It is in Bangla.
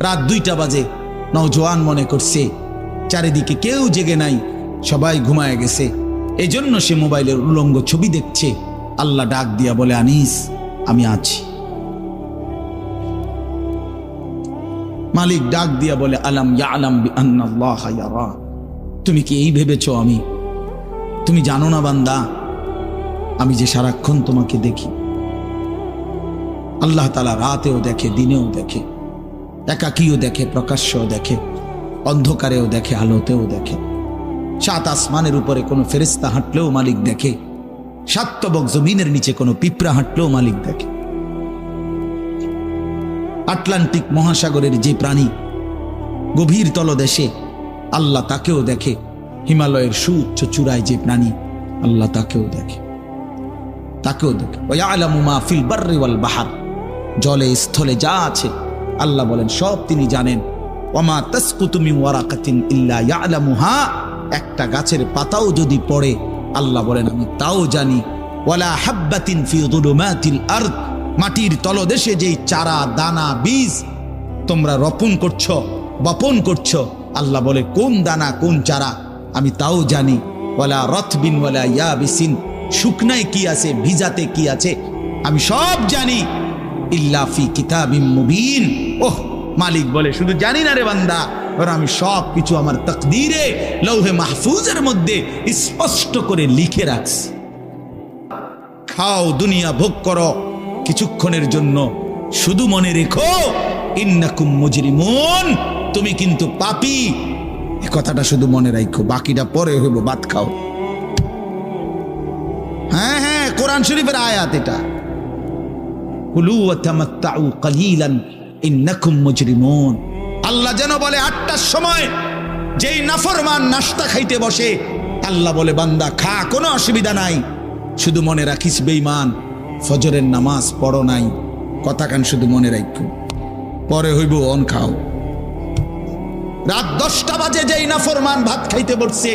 রাত 2টা বাজে, নওজোয়ান মনে করছে চারিদিকে কেউ জেগে নাই, সবাই ঘুমায় গেছে, এজন্য সে মোবাইলের উলঙ্গ ছবি দেখছে। আল্লাহ ডাক দিয়া বলে, আনিস আমি আছি। মালিক ডাক দিয়া বলে, আলাম ইয়ালাম বিআন্নাল্লাহা ইয়ারা। তুমি কি এই ভেবেছো তুমি জানো না বান্দা, আমি যে সারাক্ষণ তোমাকে দেখি। আল্লাহ তাআলা রাতেও দেখে, দিনেও দেখে, একাকীও দেখে, প্রকাশ্যও দেখে, অন্ধকারেও দেখে, আলোতেও দেখে। 7 আসমানের উপরে কোনো ফেরেশতা হাঁটলেও মালিক দেখে, 7 তবক জমিনের নিচে কোনো পিঁপড়া হাঁটলেও মালিক দেখে। আটলান্টিক মহাসাগরের যে প্রাণী গভীর তলদেশে, আল্লাহ তাকেও দেখে। হিমালয়ের সুউচ্চ চূড়ায় যে প্রাণী, আল্লাহ তাকেও দেখে। ওয়া ইয়ালামু মা ফিল বাররি ওয়াল বাহর, জলে স্থলে যা আছে আল্লাহ বলেন সব তিনি জানেন। ওয়া মা তাসকুতু মিন ওয়ারাকাতিন ইল্লা ইয়ালামুহা, একটা গাছের পাতাও যদি পড়ে আল্লাহ বলেন আমি তাও জানি। ওয়ালা হাব্বাতিন ফি যুলুমাতিল আরদ, মাটির তলদেশে যেই চারা দানা বীজ তোমরা বপন করছো, আল্লাহ বলে কোন দানা কোন চারা আমি তাও জানি। ওয়ালা রাতবিন ওয়ালা ইয়াবিসিন, শুকনায় কি আছে ভিজাতে কি আছে আমি সব জানি। ইল্লা ফি কিতাবিম মুবিন, ওহ মালিক বলে শুধু জানি না রে বান্দা, আমি সব কিছু আমার তাকদীরে লৌহে মাহফুজের মধ্যে স্পষ্ট করে লিখে রাখছি। খাও দুনিয়া ভোগ করো কিছুক্ষণের জন্য, শুধু মনে রেখো ইন্নাকুম মুজরিমুন, তুমি কিন্তু পাপী। এই কথাটা শুধু মনে রাখো, বাকিটা পরে হইব, ভাত খাও। হ্যাঁ হ্যাঁ, কোরআন শরীফের আয়াত এটা। কুলু ওয়া তামাত্তাউ কালিলান ইন্নাকুম মুজরিমুন। আল্লাহ যেন বলে 8টার সময় যেই নাফরমান নাস্তা খাইতে বসে, আল্লাহ বলে বান্দা খা, কোনো অসুবিধা নাই, শুধু মনে রাখিস বেঈমান ফজরের নামাজ পড়ো নাই। কথা কান শুধু মনে রাখো, পরে হইব অন খাও। রাত 10টা বাজে যেই নাফরমান ভাত খাইতে বসছে,